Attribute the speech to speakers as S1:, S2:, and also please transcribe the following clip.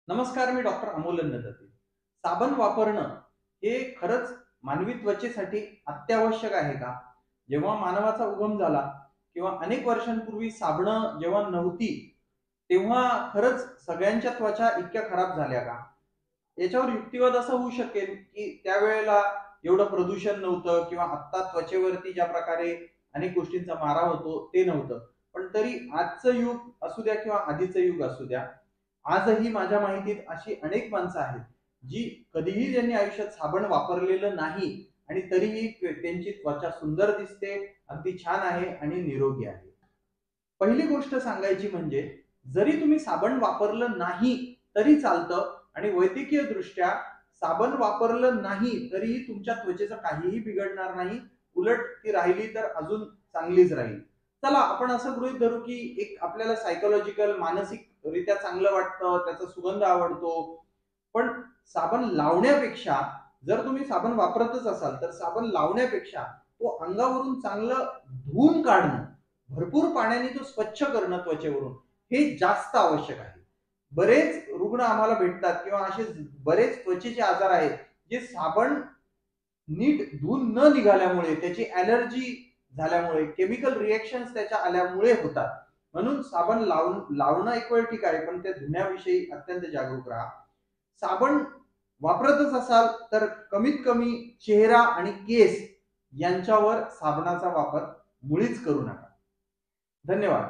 S1: नमस्कार, मी डॉक्टर अमोल अन्नदाते. साबण वापरणं हे खरंच मानवी त्वचेसाठी अत्यावश्यक आहे का? जेव्हा मानवाचा उगम झाला किंवा अनेक वर्षांपूर्वी साबणं जेव्हा नव्हती, तेव्हा खरंच सगळ्यांच्या त्वचा इतक्या खराब झाल्या का? याच्यावर युक्तिवाद असा होऊ शकेल, की त्यावेळेला एवढं प्रदूषण नव्हतं किंवा आत्ता त्वचेवरती ज्या प्रकारे अनेक गोष्टींचा मारा होतो ते नव्हतं. पण तरी आजचं युग असू द्या किंवा आधीचं युग असू द्या, आजही माझ्या माहितीत अशी अनेक माणसं आहेत, जी कधीही त्यांनी आयुष्यात साबण वापरलेलं नाही आणि तरीही त्यांची त्वचा सुंदर दिसते, अगदी छान आहे आणि निरोगी आहे. पहिली गोष्ट सांगायची म्हणजे जरी तुम्ही साबण वापरलं नाही तरी चालतं आणि वैद्यकीय दृष्ट्या साबण वापरलं नाही तरीही तुमच्या त्वचेचं काहीही बिघडणार नाही. उलट ती राहिली तर अजून चांगलीच राहील. चला आपण असं गृहीत धरू की एक आपल्याला सायकोलॉजिकल मानसिकरित्या चांगलं वाटतं, त्याचा सुगंध आवडतो. पण साबण लावण्यापेक्षा जर तुम्ही साबण वापरतच असाल तर साबण लावण्यापेक्षा तो अंगावरून चांगलं धुवून काढणं, भरपूर पाण्याने तो स्वच्छ करणं त्वचेवरून हे जास्त आवश्यक आहे. बरेच रुग्ण आम्हाला भेटतात किंवा असे बरेच त्वचेचे आजार आहेत जे साबण नीट धुवून न निघाल्यामुळे, त्याची ॲलर्जी झाल्यामुळे, केमिकल रिएक्शन्स त्याच्या आल्यामुळे होतात. म्हणून साबण लावणं एक वेळ ठीक आहे, पण त्या धुण्याविषयी अत्यंत जागरूक राहा. साबण वापरतच असाल तर कमीत कमी चेहरा आणि केस यांच्यावर साबणाचा वापर मुळीच करू नका. धन्यवाद.